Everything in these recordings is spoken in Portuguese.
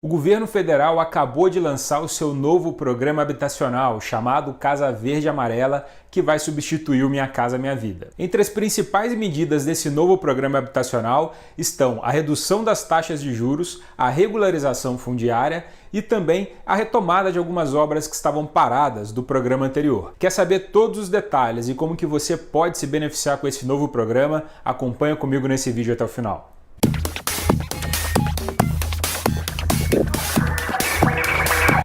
O governo federal acabou de lançar o seu novo programa habitacional, chamado Casa Verde Amarela, que vai substituir o Minha Casa Minha Vida. Entre as principais medidas desse novo programa habitacional estão a redução das taxas de juros, a regularização fundiária e também a retomada de algumas obras que estavam paradas do programa anterior. Quer saber todos os detalhes e como que você pode se beneficiar com esse novo programa? Acompanha comigo nesse vídeo até o final.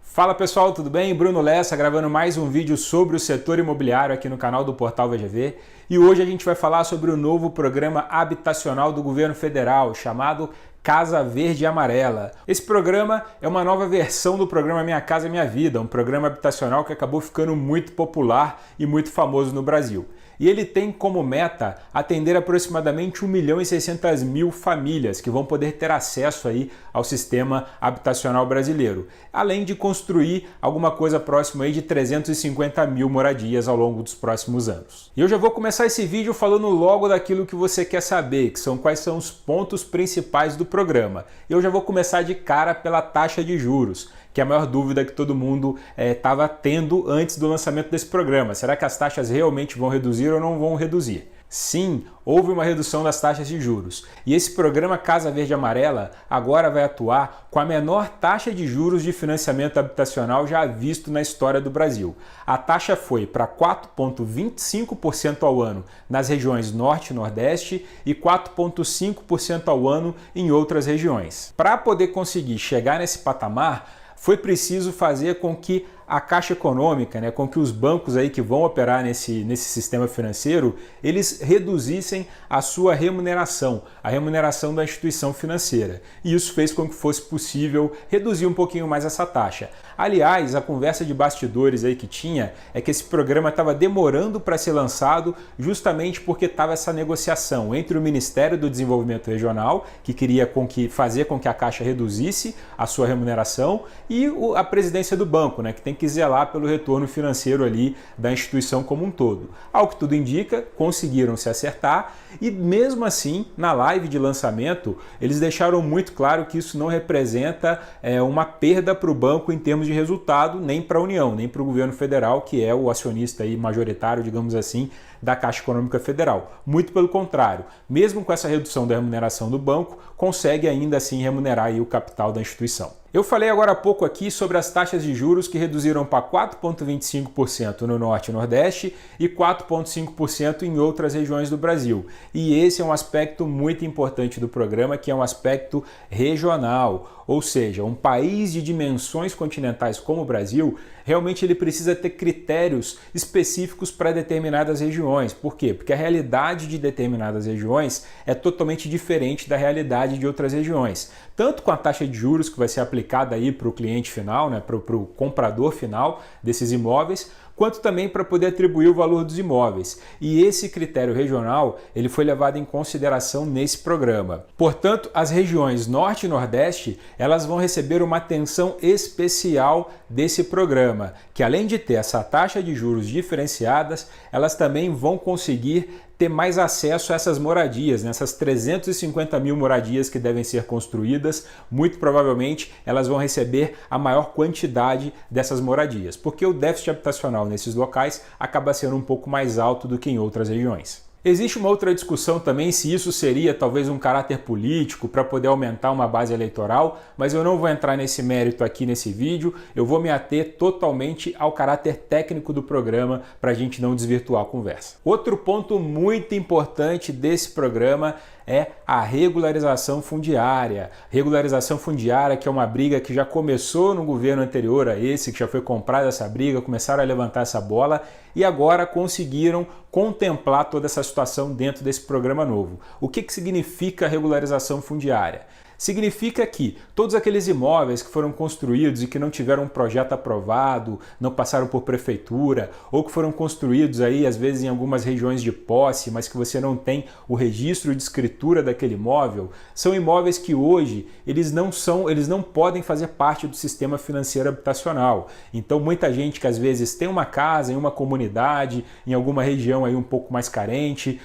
Fala pessoal, tudo bem? Bruno Lessa gravando mais um vídeo sobre o setor imobiliário aqui no canal do Portal VGV, e hoje a gente vai falar sobre o novo programa habitacional do governo federal chamado Casa Verde Amarela. Esse programa é uma nova versão do programa Minha Casa Minha Vida, um programa habitacional que acabou ficando muito popular e muito famoso no Brasil. E ele tem como meta atender aproximadamente 1.600.000 famílias que vão poder ter acesso aí ao sistema habitacional brasileiro, além de construir alguma coisa próxima aí de 350.000 moradias ao longo dos próximos anos. E eu já vou começar esse vídeo falando logo daquilo que você quer saber, que são quais são os pontos principais do programa. Eu já vou começar de cara pela taxa de juros, que é a maior dúvida que todo mundo estava tendo antes do lançamento desse programa. Será que as taxas realmente vão reduzir ou não vão reduzir? Sim, houve uma redução das taxas de juros. E esse programa Casa Verde Amarela agora vai atuar com a menor taxa de juros de financiamento habitacional já visto na história do Brasil. A taxa foi para 4,25% ao ano nas regiões Norte e Nordeste e 4,5% ao ano em outras regiões. Para poder conseguir chegar nesse patamar, foi preciso fazer com que a Caixa Econômica, com que os bancos aí que vão operar nesse sistema financeiro, eles reduzissem a sua remuneração, a remuneração da instituição financeira. E isso fez com que fosse possível reduzir um pouquinho mais essa taxa. Aliás, a conversa de bastidores aí que tinha é que esse programa estava demorando para ser lançado justamente porque estava essa negociação entre o Ministério do Desenvolvimento Regional, que queria fazer com que a Caixa reduzisse a sua remuneração, e a presidência do banco, que tem que zelar pelo retorno financeiro ali da instituição como um todo. Ao que tudo indica, conseguiram se acertar e mesmo assim, na live de lançamento, eles deixaram muito claro que isso não representa uma perda para o banco em termos de resultado, nem para a União, nem para o governo federal, que é o acionista aí majoritário, digamos assim, da Caixa Econômica Federal. Muito pelo contrário, mesmo com essa redução da remuneração do banco, consegue ainda assim remunerar aí o capital da instituição. Eu falei agora há pouco aqui sobre as taxas de juros que reduziram para 4,25% no Norte e Nordeste e 4,5% em outras regiões do Brasil. E esse é um aspecto muito importante do programa, que é um aspecto regional. Ou seja, um país de dimensões continentais como o Brasil, realmente ele precisa ter critérios específicos para determinadas regiões. Por quê? Porque a realidade de determinadas regiões é totalmente diferente da realidade de outras regiões. Tanto com a taxa de juros que vai ser aplicada aí para o cliente final, para o comprador final desses imóveis, quanto também para poder atribuir o valor dos imóveis. E esse critério regional ele foi levado em consideração nesse programa. Portanto, as regiões Norte e Nordeste elas vão receber uma atenção especial desse programa, que além de ter essa taxa de juros diferenciadas, elas também vão conseguir ter mais acesso a essas moradias, nessas 350.000 moradias que devem ser construídas. Muito provavelmente elas vão receber a maior quantidade dessas moradias, porque o déficit habitacional nesses locais acaba sendo um pouco mais alto do que em outras regiões. Existe uma outra discussão também se isso seria talvez um caráter político para poder aumentar uma base eleitoral, mas eu não vou entrar nesse mérito aqui nesse vídeo, eu vou me ater totalmente ao caráter técnico do programa para a gente não desvirtuar a conversa. Outro ponto muito importante desse programa é a regularização fundiária. Regularização fundiária, que é uma briga que já começou no governo anterior a esse, que já foi comprada essa briga, começaram a levantar essa bola e agora conseguiram contemplar toda essa situação dentro desse programa novo. O que significa regularização fundiária? Significa que todos aqueles imóveis que foram construídos e que não tiveram um projeto aprovado, não passaram por prefeitura, ou que foram construídos aí às vezes em algumas regiões de posse, mas que você não tem o registro de escritura daquele imóvel, são imóveis que hoje eles não podem fazer parte do sistema financeiro habitacional. Então muita gente que às vezes tem uma casa em uma comunidade, em alguma região aí um pouco mais carente,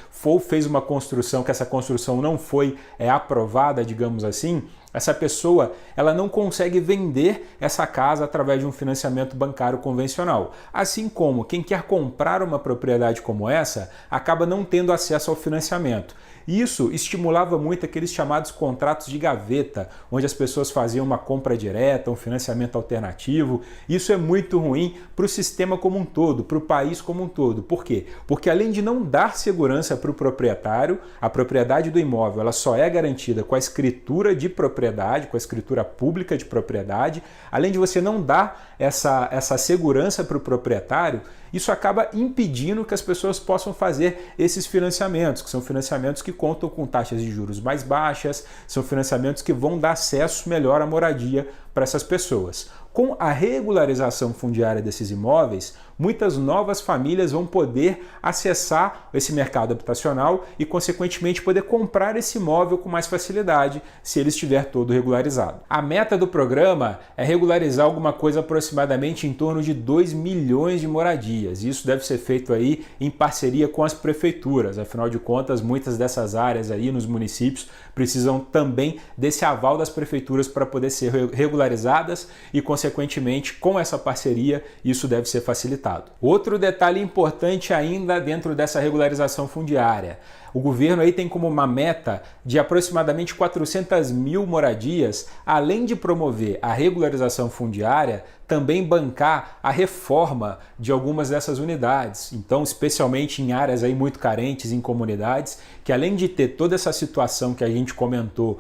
fez uma construção que essa construção não foi aprovada, digamos assim, essa pessoa ela não consegue vender essa casa através de um financiamento bancário convencional. Assim como quem quer comprar uma propriedade como essa acaba não tendo acesso ao financiamento. Isso estimulava muito aqueles chamados contratos de gaveta, onde as pessoas faziam uma compra direta, um financiamento alternativo. Isso é muito ruim para o sistema como um todo, para o país como um todo. Por quê? Porque além de não dar segurança para o proprietário, a propriedade do imóvel ela só é garantida com a escritura de propriedade, com a escritura pública de propriedade. Além de você não dar essa segurança para o proprietário, isso acaba impedindo que as pessoas possam fazer esses financiamentos, que são financiamentos que contam com taxas de juros mais baixas, são financiamentos que vão dar acesso melhor à moradia para essas pessoas. Com a regularização fundiária desses imóveis, muitas novas famílias vão poder acessar esse mercado habitacional e, consequentemente, poder comprar esse imóvel com mais facilidade se ele estiver todo regularizado. A meta do programa é regularizar alguma coisa aproximadamente em torno de 2 milhões de moradias. Isso deve ser feito aí em parceria com as prefeituras. Afinal de contas, muitas dessas áreas aí nos municípios precisam também desse aval das prefeituras para poder ser regularizadas e, consequentemente, com essa parceria, isso deve ser facilitado. Outro detalhe importante ainda dentro dessa regularização fundiária. O governo aí tem como uma meta de aproximadamente 400 mil moradias, além de promover a regularização fundiária, também bancar a reforma de algumas dessas unidades. Então, especialmente em áreas aí muito carentes, em comunidades, que além de ter toda essa situação que a gente comentou,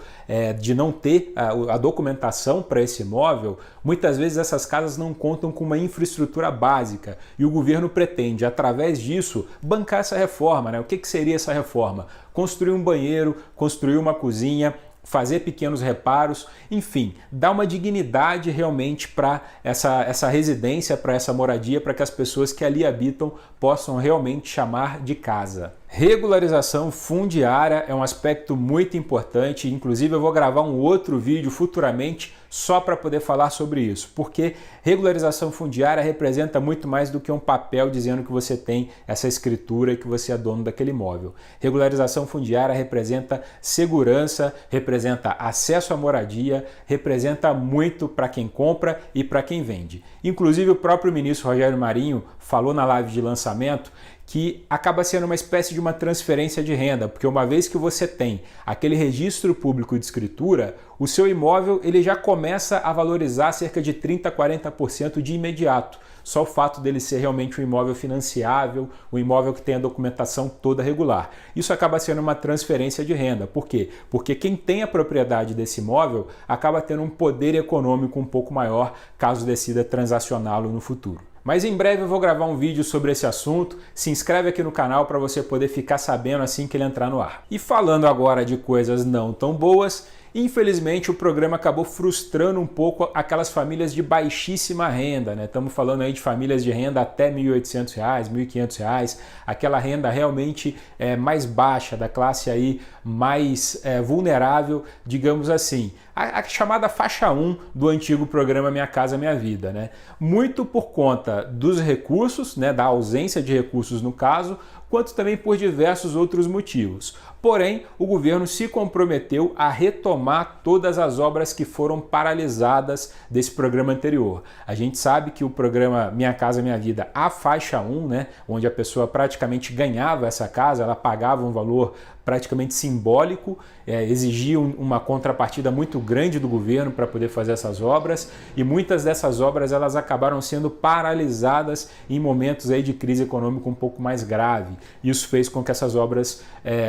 de não ter a documentação para esse imóvel, muitas vezes essas casas não contam com uma infraestrutura básica e o governo pretende, através disso, bancar essa reforma, né? O que seria essa reforma? Construir um banheiro, construir uma cozinha, fazer pequenos reparos, enfim, dar uma dignidade realmente para essa residência, para essa moradia, para que as pessoas que ali habitam possam realmente chamar de casa. Regularização fundiária é um aspecto muito importante, inclusive eu vou gravar um outro vídeo futuramente só para poder falar sobre isso, porque regularização fundiária representa muito mais do que um papel dizendo que você tem essa escritura e que você é dono daquele imóvel. Regularização fundiária representa segurança, representa acesso à moradia, representa muito para quem compra e para quem vende. Inclusive o próprio ministro Rogério Marinho falou na live de lançamento que acaba sendo uma espécie de uma transferência de renda, porque uma vez que você tem aquele registro público de escritura, o seu imóvel ele já começa a valorizar cerca de 30% a 40% de imediato. Só o fato dele ser realmente um imóvel financiável, um imóvel que tem a documentação toda regular. Isso acaba sendo uma transferência de renda. Por quê? Porque quem tem a propriedade desse imóvel acaba tendo um poder econômico um pouco maior caso decida transacioná-lo no futuro. Mas em breve eu vou gravar um vídeo sobre esse assunto. Se inscreve aqui no canal para você poder ficar sabendo assim que ele entrar no ar. E falando agora de coisas não tão boas, infelizmente o programa acabou frustrando um pouco aquelas famílias de baixíssima renda, né? Estamos falando aí de famílias de renda até R$ 1.800, R$ 1.500, aquela renda realmente mais baixa, da classe aí mais vulnerável, digamos assim. A chamada faixa 1 do antigo programa Minha Casa Minha Vida, né? Muito por conta dos recursos, né, da ausência de recursos no caso, quanto também por diversos outros motivos. Porém, o governo se comprometeu a retomar todas as obras que foram paralisadas desse programa anterior. A gente sabe que o programa Minha Casa Minha Vida, a faixa 1, né, onde a pessoa praticamente ganhava essa casa, ela pagava um valor praticamente simbólico, exigia uma contrapartida muito grande do governo para poder fazer essas obras, e muitas dessas obras elas acabaram sendo paralisadas em momentos aí de crise econômica um pouco mais grave. Isso fez com que essas obras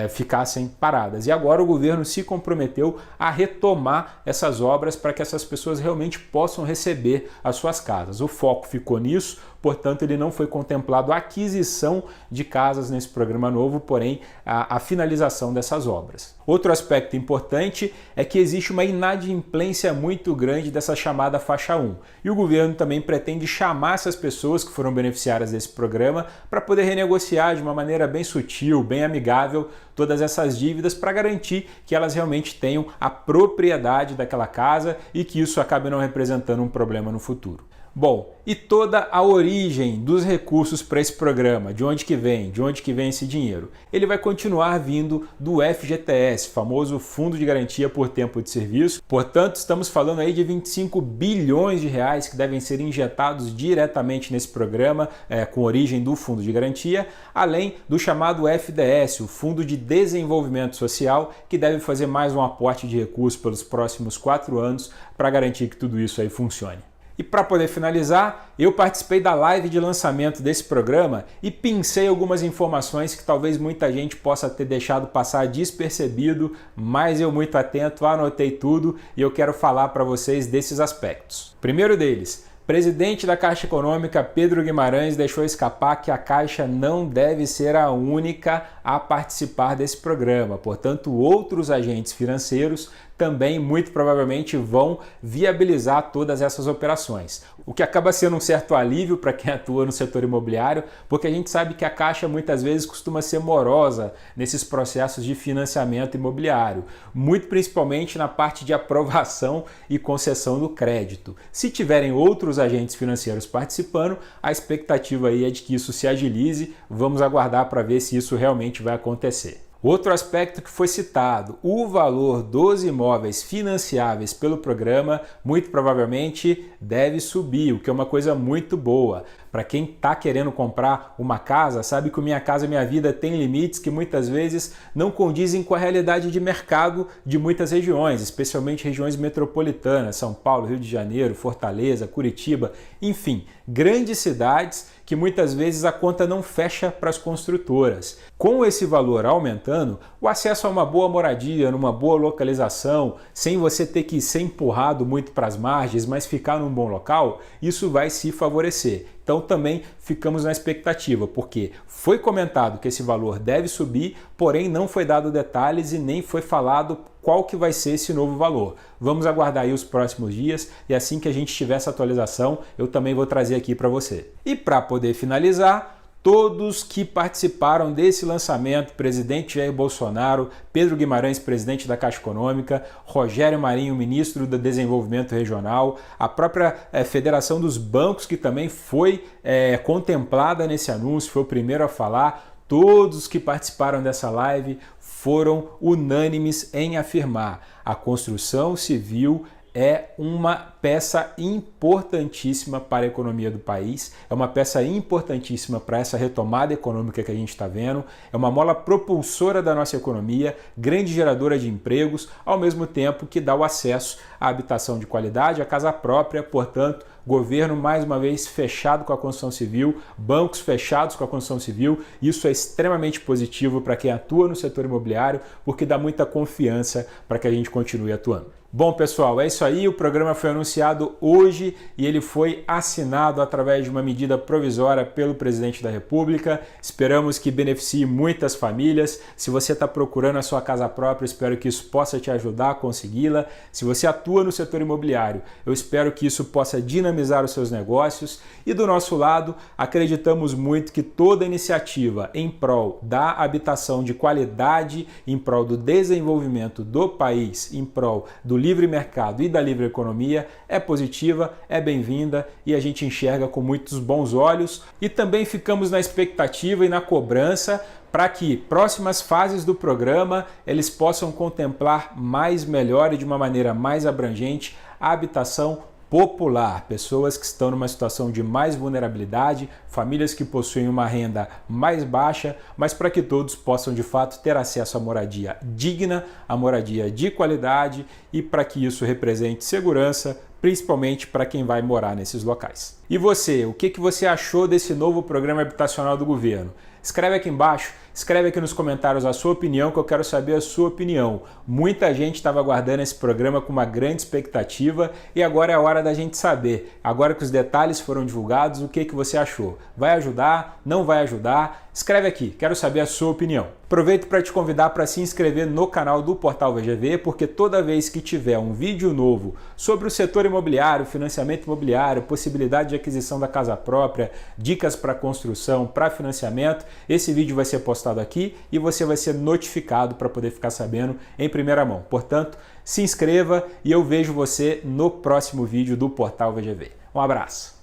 ficassem paradas. E agora o governo se comprometeu a retomar essas obras para que essas pessoas realmente possam receber as suas casas. O foco ficou nisso, portanto ele não foi contemplado a aquisição de casas nesse programa novo, porém a finalização dessas obras. Outro aspecto importante é que existe uma inadimplência muito grande dessa chamada faixa 1. E o governo também pretende chamar essas pessoas que foram beneficiárias desse programa para poder renegociar de uma maneira bem sutil, bem amigável, todas essas dívidas para garantir que elas realmente tenham a propriedade daquela casa e que isso acabe não representando um problema no futuro. Bom, e toda a origem dos recursos para esse programa, de onde que vem esse dinheiro? Ele vai continuar vindo do FGTS, famoso Fundo de Garantia por Tempo de Serviço. Portanto, estamos falando aí de 25 bilhões de reais que devem ser injetados diretamente nesse programa, com origem do Fundo de Garantia, além do chamado FDS, o Fundo de Desenvolvimento Social, que deve fazer mais um aporte de recursos pelos próximos 4 anos para garantir que tudo isso aí funcione. E para poder finalizar, eu participei da live de lançamento desse programa e pincei algumas informações que talvez muita gente possa ter deixado passar despercebido, mas eu muito atento, anotei tudo e eu quero falar para vocês desses aspectos. Primeiro deles, presidente da Caixa Econômica, Pedro Guimarães, deixou escapar que a Caixa não deve ser a única a participar desse programa. Portanto, outros agentes financeiros também muito provavelmente vão viabilizar todas essas operações. O que acaba sendo um certo alívio para quem atua no setor imobiliário, porque a gente sabe que a Caixa muitas vezes costuma ser morosa nesses processos de financiamento imobiliário, muito principalmente na parte de aprovação e concessão do crédito. Se tiverem outros agentes financeiros participando, a expectativa aí é de que isso se agilize. Vamos aguardar para ver se isso realmente vai acontecer. Outro aspecto que foi citado, o valor dos imóveis financiáveis pelo programa muito provavelmente deve subir, o que é uma coisa muito boa. Para quem está querendo comprar uma casa, sabe que o Minha Casa Minha Vida tem limites que muitas vezes não condizem com a realidade de mercado de muitas regiões, especialmente regiões metropolitanas, São Paulo, Rio de Janeiro, Fortaleza, Curitiba, enfim, grandes cidades que muitas vezes a conta não fecha para as construtoras. Com esse valor aumentando, o acesso a uma boa moradia, numa boa localização, sem você ter que ser empurrado muito para as margens, mas ficar num bom local, isso vai se favorecer. Então também ficamos na expectativa, porque foi comentado que esse valor deve subir, porém não foi dado detalhes e nem foi falado qual que vai ser esse novo valor. Vamos aguardar aí os próximos dias e assim que a gente tiver essa atualização, eu também vou trazer aqui para você. E para poder finalizar, todos que participaram desse lançamento, presidente Jair Bolsonaro, Pedro Guimarães, presidente da Caixa Econômica, Rogério Marinho, ministro do Desenvolvimento Regional, a própria Federação dos Bancos, que também foi contemplada nesse anúncio, foi o primeiro a falar, todos que participaram dessa live foram unânimes em afirmar: a construção civil é uma peça importantíssima para a economia do país, é uma peça importantíssima para essa retomada econômica que a gente está vendo, é uma mola propulsora da nossa economia, grande geradora de empregos, ao mesmo tempo que dá o acesso à habitação de qualidade, à casa própria. Portanto, governo mais uma vez fechado com a construção civil, bancos fechados com a construção civil, isso é extremamente positivo para quem atua no setor imobiliário, porque dá muita confiança para que a gente continue atuando. Bom, pessoal, é isso aí. O programa foi anunciado hoje e ele foi assinado através de uma medida provisória pelo presidente da República. Esperamos que beneficie muitas famílias. Se você está procurando a sua casa própria, espero que isso possa te ajudar a consegui-la. Se você atua no setor imobiliário, eu espero que isso possa dinamizar os seus negócios. E do nosso lado, acreditamos muito que toda iniciativa em prol da habitação de qualidade, em prol do desenvolvimento do país, em prol do livre mercado e da livre economia é positiva, é bem-vinda e a gente enxerga com muitos bons olhos. E também ficamos na expectativa e na cobrança para que próximas fases do programa eles possam contemplar mais melhor e de uma maneira mais abrangente a habitação popular, pessoas que estão numa situação de mais vulnerabilidade, famílias que possuem uma renda mais baixa, mas para que todos possam de fato ter acesso à moradia digna, à moradia de qualidade e para que isso represente segurança, principalmente para quem vai morar nesses locais. E você, o que você achou desse novo programa habitacional do governo? Escreve aqui embaixo, escreve aqui nos comentários a sua opinião, que eu quero saber a sua opinião. Muita gente estava aguardando esse programa com uma grande expectativa e agora é a hora da gente saber. Agora que os detalhes foram divulgados, o que você achou? Vai ajudar? Não vai ajudar? Escreve aqui, quero saber a sua opinião. Aproveito para te convidar para se inscrever no canal do Portal VGV, porque toda vez que tiver um vídeo novo sobre o setor imobiliário, financiamento imobiliário, possibilidade de aquisição da casa própria, dicas para construção, para financiamento, esse vídeo vai ser postado aqui e você vai ser notificado para poder ficar sabendo em primeira mão. Portanto, se inscreva e eu vejo você no próximo vídeo do Portal VGV. Um abraço!